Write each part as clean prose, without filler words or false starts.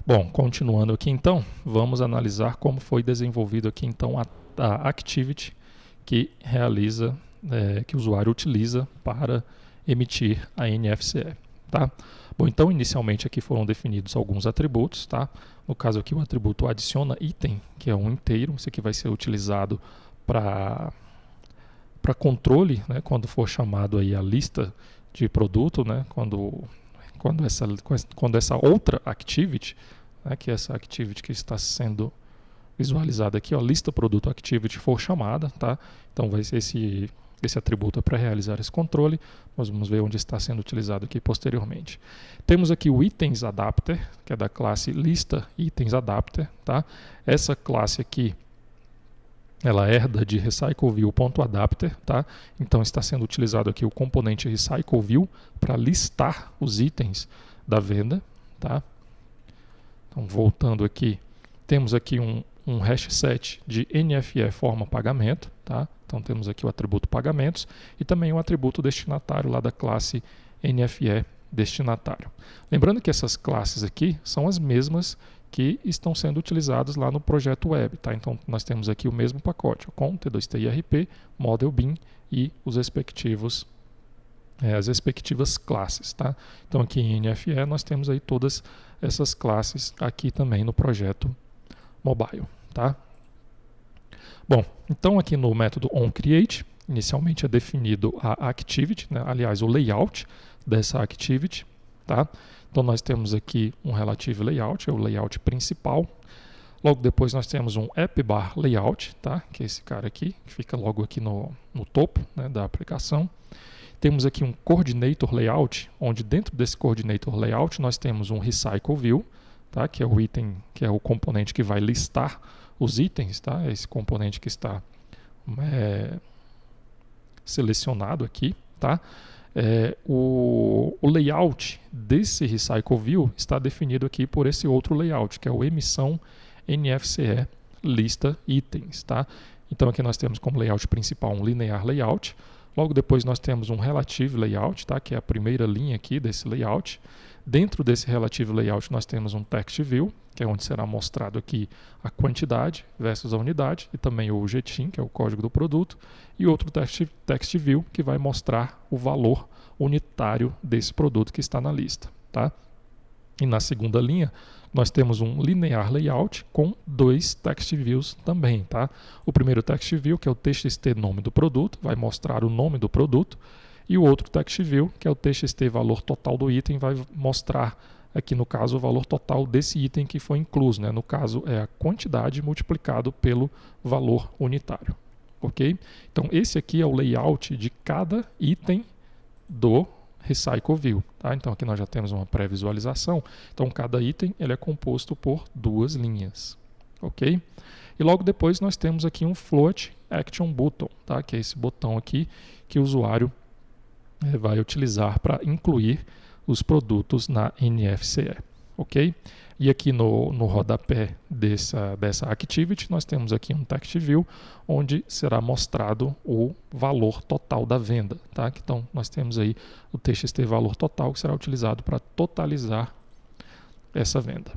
Bom, continuando aqui então, vamos analisar como foi desenvolvido aqui então a activity que realiza, que o usuário utiliza para emitir a NFCE, tá? Bom, então inicialmente aqui foram definidos alguns atributos, tá? No caso aqui o atributo adiciona item, que é um inteiro, isso aqui vai ser utilizado para controle, né, quando for chamado aí a lista de produto, né, quando essa outra activity, né, que é essa activity que está sendo visualizada aqui, ó, lista produto activity for chamada, tá? Então vai ser esse atributo para realizar esse controle. Nós vamos ver onde está sendo utilizado aqui posteriormente. Temos aqui o itens adapter, que é da classe lista itens adapter, tá? Essa classe aqui ela herda de recycleView.adapter, tá? Então está sendo utilizado aqui o componente recycleView para listar os itens da venda, tá? Então voltando aqui, temos aqui um hash set de NFE forma pagamento, tá? Então temos aqui o atributo pagamentos e também o atributo destinatário lá da classe NFE destinatário. Lembrando que essas classes aqui são as mesmas que estão sendo utilizadas lá no projeto web, tá? Então nós temos aqui o mesmo pacote, com T2TIRP, Model Bin e os respectivos as respectivas classes, tá? Então aqui em NFE nós temos aí todas essas classes aqui também no projeto mobile, tá? Bom, então aqui no método onCreate, inicialmente é definido a activity, né? Aliás, o layout dessa activity, tá? Então nós temos aqui um relative layout, é o layout principal. Logo depois nós temos um appbar layout, tá? Que é esse cara aqui, que fica logo aqui no topo, né, da aplicação. Temos aqui um coordinator layout, onde dentro desse coordinator layout nós temos um recycleView, tá? Que é o item, que é o componente que vai listar os itens, tá? É esse componente que está selecionado aqui, tá? O layout desse recycleView está definido aqui por esse outro layout, que é o emissão NFCE lista itens, tá? Então aqui nós temos como layout principal um linear layout. Logo depois nós temos um relative layout, tá? Que é a primeira linha aqui desse layout. Dentro desse relative layout nós temos um text view, que é onde será mostrado aqui a quantidade versus a unidade, e também o GTIM, que é o código do produto, e outro text view, que vai mostrar o valor unitário desse produto que está na lista, tá? E na segunda linha, nós temos um linear layout com dois text views também, tá? O primeiro text view, que é o txt nome do produto, vai mostrar o nome do produto, e o outro text view, que é o txt valor total do item, vai mostrar aqui no caso o valor total desse item que foi incluso, né? No caso é a quantidade multiplicado pelo valor unitário, ok? Então esse aqui é o layout de cada item do recycleView, tá? Então aqui nós já temos uma pré-visualização. Então cada item ele é composto por duas linhas, ok? E logo depois nós temos aqui um float action button, tá? Que é esse botão aqui que o usuário vai utilizar para incluir os produtos na NFCE, ok? E aqui no rodapé dessa activity nós temos aqui um text view onde será mostrado o valor total da venda, tá? Então nós temos aí o txt valor total que será utilizado para totalizar essa venda.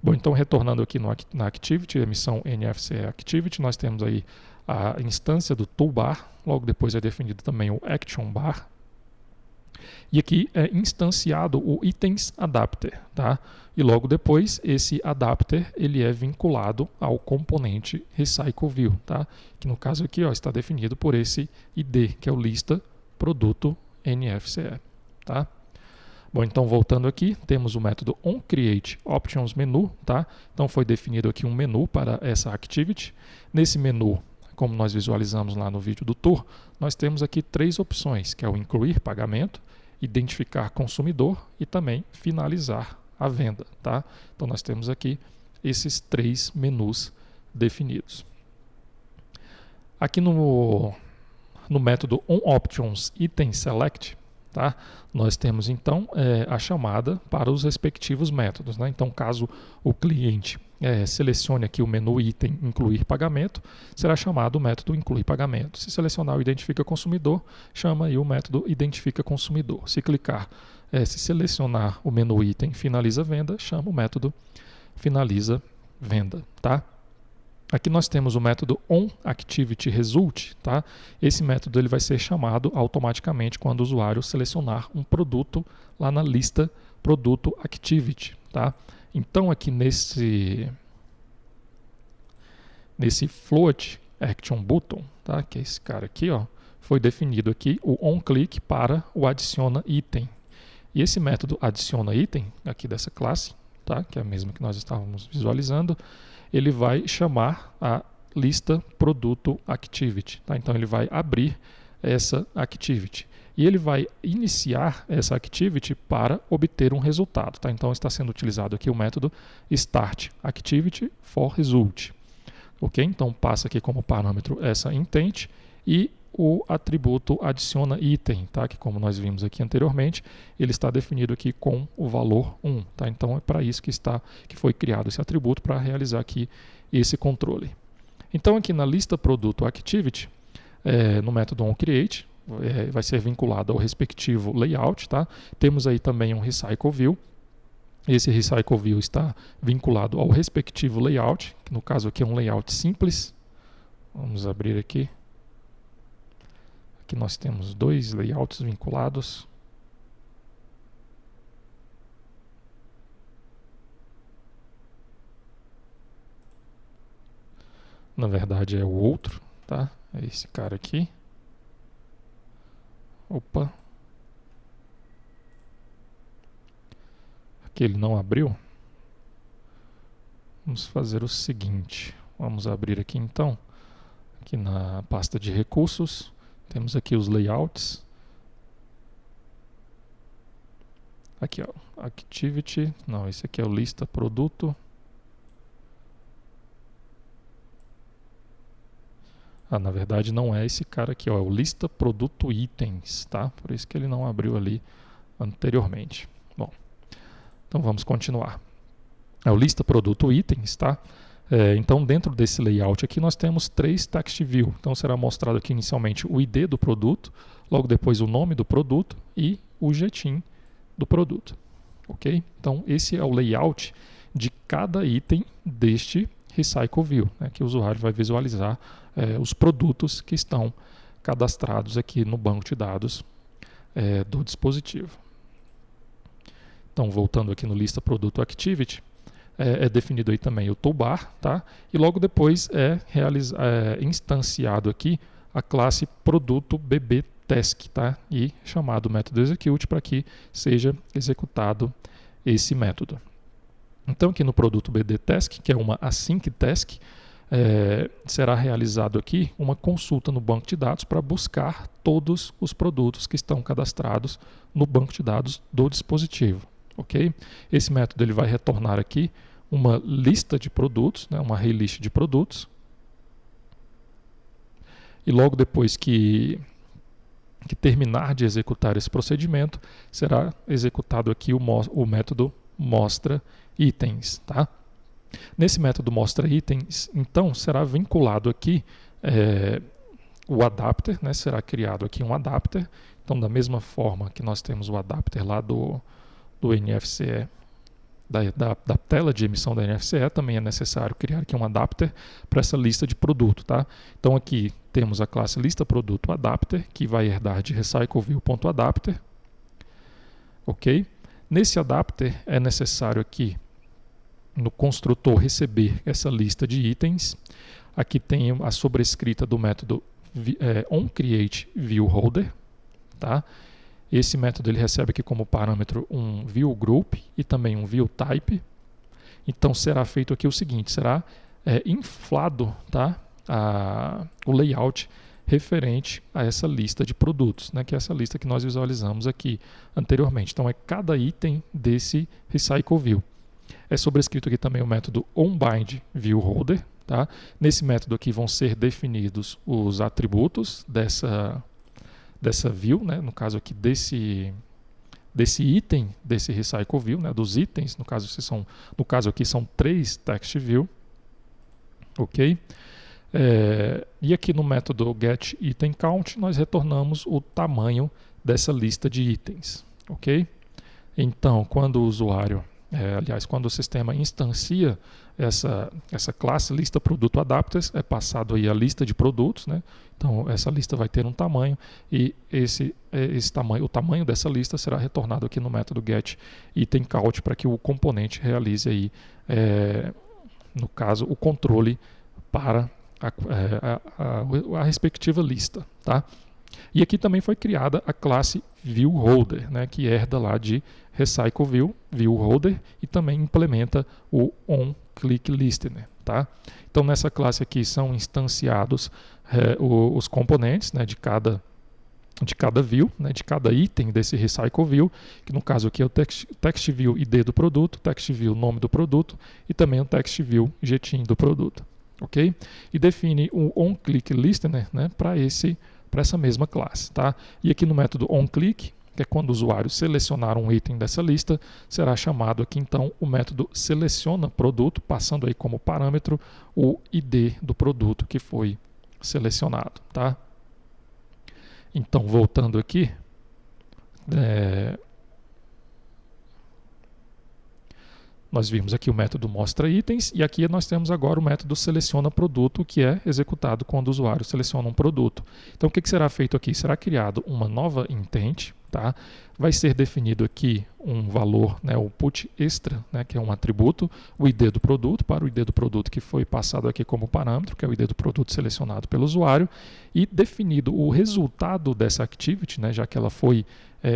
Bom, então retornando aqui na activity, emissão NFCE activity, nós temos aí a instância do toolbar, logo depois é definido também o action bar. E aqui é instanciado o itens adapter, tá? E logo depois esse adapter ele é vinculado ao componente recycleView, tá? Que no caso aqui ó, está definido por esse ID, que é o lista produto NFCE, tá? Bom, então voltando aqui, temos o método onCreateOptionsMenu, tá? Então foi definido aqui um menu para essa activity. Nesse menu, como nós visualizamos lá no vídeo do tour, nós temos aqui três opções, que é o incluir pagamento, identificar consumidor e também finalizar a venda, tá? Então nós temos aqui esses três menus definidos. Aqui no método onOptionsItemSelect, tá? Nós temos então a chamada para os respectivos métodos, né? Então caso o cliente selecione aqui o menu item incluir pagamento, será chamado o método incluir pagamento. Se selecionar o identifica consumidor, chama aí o método identifica consumidor. Se clicar, se selecionar o menu item finaliza venda, chama o método finaliza venda, tá? Aqui nós temos o método onActivityResult, tá? Esse método ele vai ser chamado automaticamente quando o usuário selecionar um produto lá na lista produto activity, tá? Então aqui nesse float action button, tá? Que é esse cara aqui, ó, foi definido aqui o onClick para o adiciona item. E esse método adiciona item aqui dessa classe, tá? Que é a mesma que nós estávamos visualizando, ele vai chamar a lista produto activity, tá? Então ele vai abrir essa activity e ele vai iniciar essa activity para obter um resultado, tá? Então está sendo utilizado aqui o método start activity for result, ok? Então passa aqui como parâmetro essa intent e o atributo adiciona item, tá? Que como nós vimos aqui anteriormente, ele está definido aqui com o valor 1, tá? Então é para isso que foi criado esse atributo para realizar aqui esse controle. Então aqui na lista produto activity, no método onCreate, vai ser vinculado ao respectivo layout, tá? Temos aí também um recycle view. Esse recycle view está vinculado ao respectivo layout, que no caso aqui é um layout simples. Vamos abrir aqui. Aqui nós temos dois layouts vinculados. Na verdade é o outro, tá? É esse cara aqui. Opa. Aqui ele não abriu. Vamos fazer o seguinte. Vamos abrir aqui então. Aqui na pasta de recursos. Temos aqui os layouts. Aqui, ó, activity. Não, esse aqui é o lista produto. Na verdade não é esse cara aqui, ó, é o lista produto itens, tá? Por isso que ele não abriu ali anteriormente. Bom, então vamos continuar. É o lista produto itens, tá? Então, dentro desse layout aqui, nós temos 3 text view. Então, será mostrado aqui inicialmente o ID do produto, logo depois o nome do produto e o GTIM do produto. Ok? Então, esse é o layout de cada item deste recycle view, né, que o usuário vai visualizar os produtos que estão cadastrados aqui no banco de dados do dispositivo. Então, voltando aqui no lista produto activity, é definido aí também o toolbar, tá? E logo depois é instanciado aqui a classe produto bbtask, tá? E chamado método execute para que seja executado esse método. Então aqui no produto bbtask, que é uma async task, será realizado aqui uma consulta no banco de dados para buscar todos os produtos que estão cadastrados no banco de dados do dispositivo. Ok? Esse método ele vai retornar aqui uma lista de produtos, né, uma array list de produtos. E logo depois que terminar de executar esse procedimento, será executado aqui o método mostra itens. Tá? Nesse método mostra itens, então será vinculado aqui o adapter, né, será criado aqui um adapter. Então, da mesma forma que nós temos o adapter lá do NFCE, da tela de emissão da NFCE, também é necessário criar aqui um adapter para essa lista de produto, tá? Então aqui temos a classe lista produto adapter, que vai herdar de recycleview.adapter, ok? Nesse adapter é necessário aqui no construtor receber essa lista de itens. Aqui tem a sobrescrita do método onCreateViewHolder, tá? Esse método ele recebe aqui como parâmetro um viewGroup e também um viewType. Então será feito aqui o seguinte, será inflado, tá, o layout referente a essa lista de produtos, né, que é essa lista que nós visualizamos aqui anteriormente. Então é cada item desse recycle view. É sobrescrito aqui também o método onBindViewHolder. Tá? Nesse método aqui vão ser definidos os atributos dessa view, né? No caso aqui desse item, desse recycle view, né? Dos itens, no caso aqui são 3 text view, ok? E aqui no método getItemCount nós retornamos o tamanho dessa lista de itens, ok? Então, quando o usuário aliás, quando o sistema instancia essa classe lista produto adapters, é passado aí a lista de produtos, né? Então essa lista vai ter um tamanho e o tamanho dessa lista será retornado aqui no método get item count para que o componente realize aí, no caso, o controle para a respectiva lista, tá? E aqui também foi criada a classe viewHolder, né, que herda lá de recycleView, viewHolder, e também implementa o onClickListener, tá? Então nessa classe aqui são instanciados os componentes, né, de cada view, né, de cada item desse recycleView, que no caso aqui é o TextView ID do produto, TextView nome do produto e também o TextView jetin do produto, ok? E define o onClickListener, né, para essa mesma classe, tá? E aqui no método onClick, que é quando o usuário selecionar um item dessa lista, será chamado aqui então o método seleciona produto, passando aí como parâmetro o ID do produto que foi selecionado, tá? Então, voltando aqui, nós vimos aqui o método mostra itens e aqui nós temos agora o método seleciona produto, que é executado quando o usuário seleciona um produto. Então o que será feito aqui? Será criado uma nova intent, tá? Vai ser definido aqui um valor, né, o put extra, né, que é um atributo, o ID do produto, para o ID do produto que foi passado aqui como parâmetro, que é o ID do produto selecionado pelo usuário, e definido o resultado dessa activity, né, já que ela foi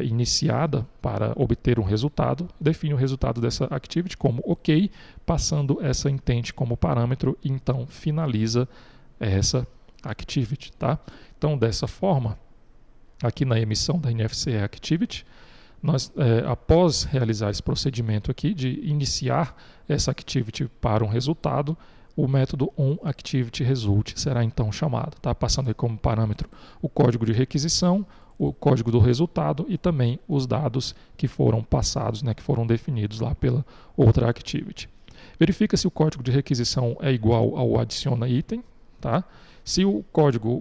iniciada para obter um resultado, define o resultado dessa activity como OK, passando essa intent como parâmetro e então finaliza essa activity, tá? Então dessa forma, aqui na emissão da NFCE Activity, nós, após realizar esse procedimento aqui de iniciar essa activity para um resultado, o método onActivityResult será então chamado, tá? Passando aí como parâmetro o código de requisição, o código do resultado e também os dados que foram passados, né, que foram definidos lá pela outra activity. Verifica se o código de requisição é igual ao adiciona item, tá? Se o código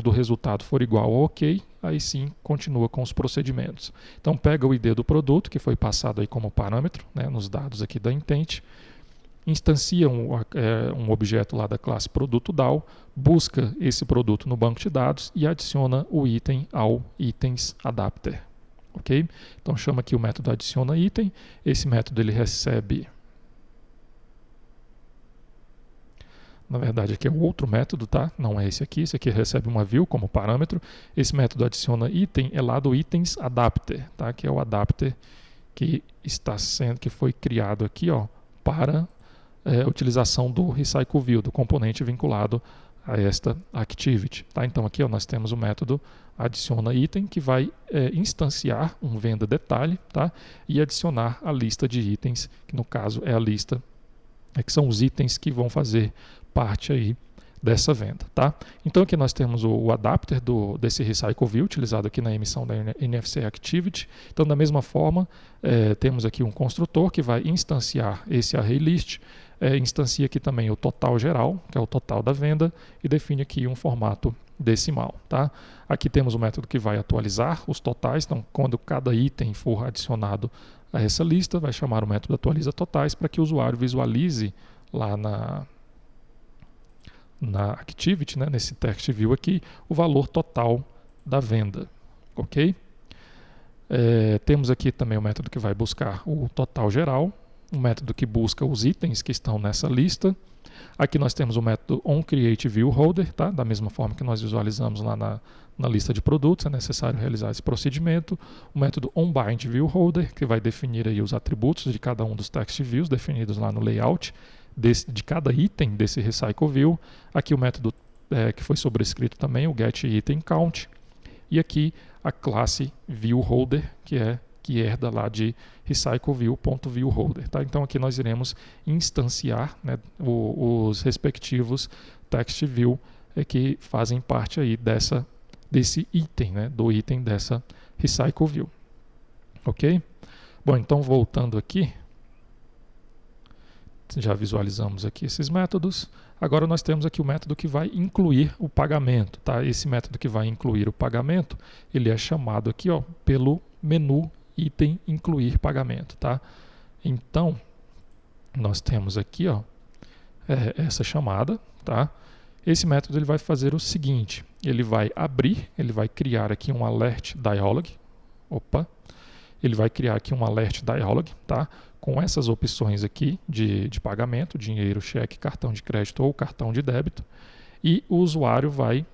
do resultado for igual ao OK, aí sim continua com os procedimentos. Então pega o ID do produto, que foi passado aí como parâmetro, né, nos dados aqui da intent, instancia um objeto lá da classe produto DAO, busca esse produto no banco de dados e adiciona o item ao itens adapter, ok? Então chama aqui o método adiciona item, esse método ele recebe, na verdade aqui é o outro método, tá? Não é esse aqui recebe uma view como parâmetro, esse método adiciona item é lá do itens adapter, tá? Que é o adapter que foi criado aqui, ó, para utilização do recycleView, do componente vinculado a esta activity, tá? Então aqui ó, nós temos o método adiciona item que vai instanciar um venda detalhe, tá? E adicionar a lista de itens, que no caso é a lista, que são os itens que vão fazer parte aí dessa venda, tá? Então aqui nós temos o adapter desse recycleView utilizado aqui na emissão da NFC Activity. Então da mesma forma temos aqui um construtor que vai instanciar esse ArrayList, instancia aqui também o total geral, que é o total da venda, e define aqui um formato decimal, tá? Aqui temos o método que vai atualizar os totais, então quando cada item for adicionado a essa lista, vai chamar o método atualiza totais para que o usuário visualize lá na Activity, né, nesse TextView aqui, o valor total da venda, ok? Temos aqui também o método que vai buscar o total geral, um método que busca os itens que estão nessa lista. Aqui nós temos o método onCreateViewHolder, tá? Da mesma forma que nós visualizamos lá na lista de produtos, é necessário realizar esse procedimento. O método onBindViewHolder, que vai definir aí os atributos de cada um dos TextViews definidos lá no layout de cada item desse recycleView. Aqui o método que foi sobrescrito também, o getItemCount. E aqui a classe viewHolder, que herda lá de recycleView.viewHolder. Tá? Então aqui nós iremos instanciar, né, os respectivos TextView que fazem parte aí desse item, né, do item dessa recycleView. Ok? Bom, então voltando aqui, já visualizamos aqui esses métodos. Agora nós temos aqui o método que vai incluir o pagamento, tá? Esse método que vai incluir o pagamento, ele é chamado aqui, ó, pelo menu item incluir pagamento, tá? Então, nós temos aqui, ó, essa chamada, tá? Esse método ele vai fazer o seguinte, ele vai abrir, ele vai criar aqui um alert dialog, ele vai criar aqui um alert dialog, tá? Com essas opções aqui de pagamento, dinheiro, cheque, cartão de crédito ou cartão de débito, e o usuário vai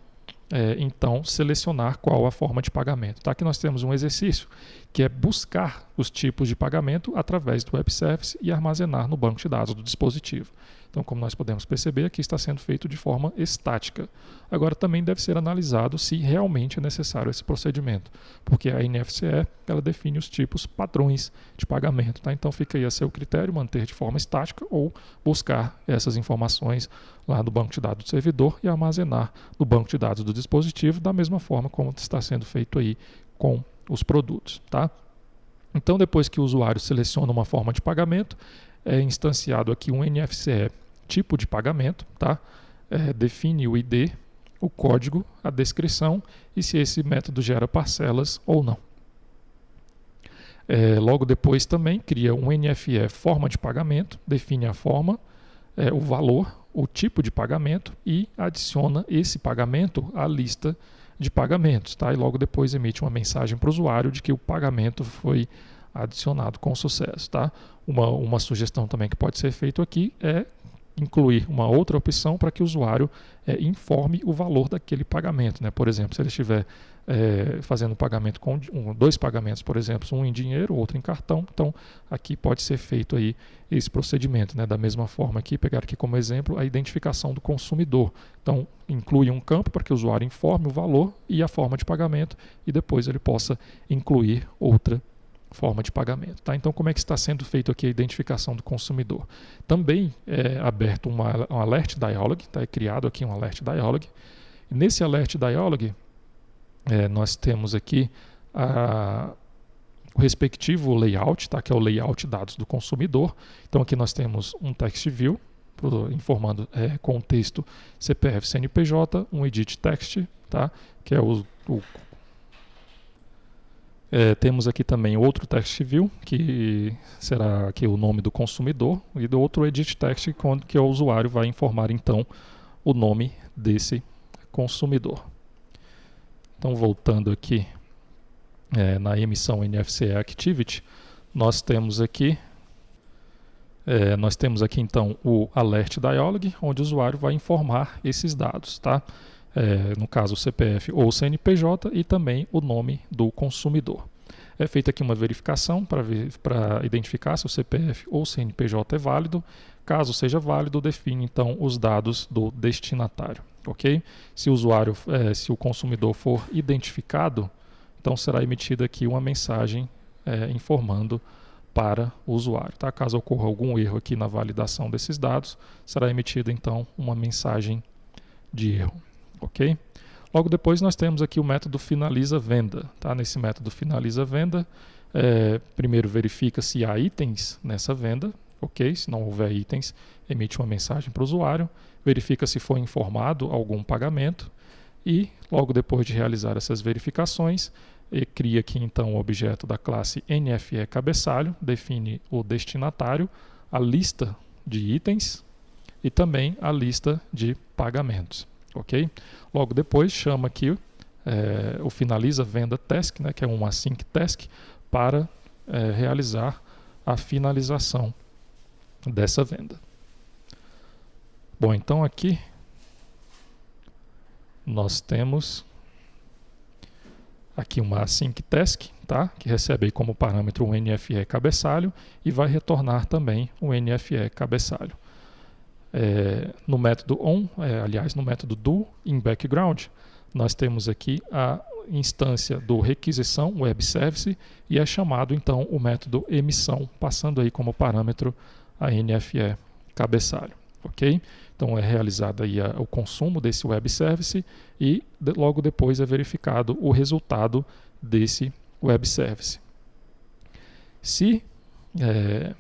então selecionar qual a forma de pagamento. Tá? Aqui nós temos um exercício que é buscar os tipos de pagamento através do web service e armazenar no banco de dados do dispositivo. Então, como nós podemos perceber, aqui está sendo feito de forma estática. Agora, também deve ser analisado se realmente é necessário esse procedimento, porque a NFCE ela define os tipos padrões de pagamento. Tá? Então, fica aí a seu critério manter de forma estática ou buscar essas informações lá do banco de dados do servidor e armazenar no banco de dados do dispositivo, da mesma forma como está sendo feito aí com os produtos. Tá? Então, depois que o usuário seleciona uma forma de pagamento, é instanciado aqui um NFCE tipo de pagamento, tá? Define o ID, o código, a descrição e se esse método gera parcelas ou não. Logo depois também cria um NFE forma de pagamento, define a forma, o valor, o tipo de pagamento e adiciona esse pagamento à lista de pagamentos, tá? E logo depois emite uma mensagem para o usuário de que o pagamento foi adicionado com sucesso, tá? Uma sugestão também que pode ser feito aqui é incluir uma outra opção para que o usuário informe o valor daquele pagamento, né? Por exemplo, se ele estiver fazendo pagamento com dois pagamentos, por exemplo, um em dinheiro, outro em cartão, então aqui pode ser feito aí esse procedimento, né? Da mesma forma aqui, pegar aqui como exemplo a identificação do consumidor. Então, inclui um campo para que o usuário informe o valor e a forma de pagamento e depois ele possa incluir outra forma de pagamento. Tá? Então, como é que está sendo feito aqui a identificação do consumidor? Também é aberto um alert dialog, tá? É criado aqui um alert dialog. E nesse alert dialog, nós temos aqui o respectivo layout, tá? Que é o layout dados do consumidor. Então, aqui nós temos um text view, informando com o texto CPF CNPJ, um edit text, tá? Que é temos aqui também outro text view, que será aqui o nome do consumidor, e do outro edit text, que o usuário vai informar então o nome desse consumidor. Então, voltando aqui na emissão NFCE Activity, nós temos aqui então o Alert Dialog, onde o usuário vai informar esses dados, tá? No caso o CPF ou CNPJ e também o nome do consumidor. É feita aqui uma verificação para identificar se o CPF ou CNPJ é válido. Caso seja válido, define então os dados do destinatário. Ok? Se o consumidor for identificado, então será emitida aqui uma mensagem informando para o usuário. Tá? Caso ocorra algum erro aqui na validação desses dados, será emitida então uma mensagem de erro. Ok? Logo depois nós temos aqui o método finaliza venda. Tá? Nesse método finaliza venda, primeiro verifica se há itens nessa venda. Ok? Se não houver itens, emite uma mensagem para o usuário, verifica se foi informado algum pagamento e logo depois de realizar essas verificações, cria aqui então o objeto da classe NFE cabeçalho, define o destinatário, a lista de itens e também a lista de pagamentos. Ok? Logo depois chama aqui o finaliza venda task, né, que é um async task, para realizar a finalização dessa venda. Bom, então aqui nós temos aqui uma async task, tá? Que recebe aí como parâmetro um NFE cabeçalho e vai retornar também um NFE cabeçalho. No método on, aliás, no método do in background, nós temos aqui a instância do requisição web service e é chamado então o método emissão, passando aí como parâmetro a NFE cabeçalho. Ok? Então é realizado aí o consumo desse web service e logo depois é verificado o resultado desse web service. Se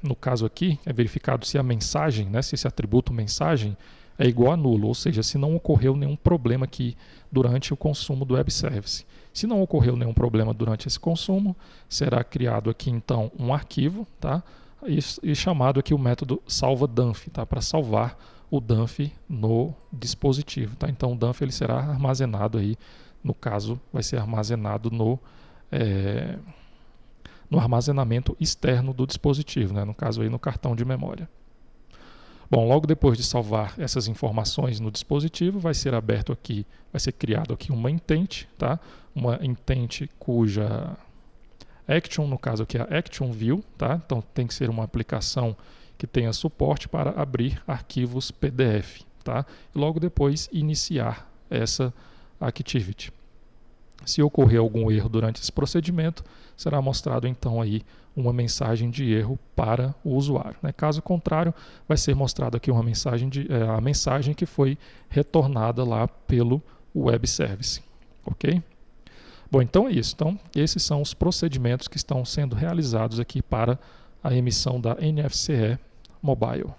no caso aqui é verificado se a mensagem, né, se esse atributo mensagem é igual a nulo, ou seja, se não ocorreu nenhum problema aqui durante o consumo do web service. Se não ocorreu nenhum problema durante esse consumo, será criado aqui então um arquivo, tá? e chamado aqui o método salva-dump, tá? Para salvar o dump no dispositivo, tá? Então o dump ele será armazenado aí, no caso vai ser armazenado no armazenamento externo do dispositivo, né? No caso aí no cartão de memória. Bom, logo depois de salvar essas informações no dispositivo, vai ser aberto aqui, vai ser criado aqui uma intent, tá? Uma intent cuja action, no caso aqui é a action view, tá? Então tem que ser uma aplicação que tenha suporte para abrir arquivos PDF, tá? E logo depois iniciar essa activity. Se ocorrer algum erro durante esse procedimento, será mostrado então aí uma mensagem de erro para o usuário, né? Caso contrário, vai ser mostrado aqui uma mensagem a mensagem que foi retornada lá pelo web service, ok? Bom, então é isso. Então, esses são os procedimentos que estão sendo realizados aqui para a emissão da NFC Mobile.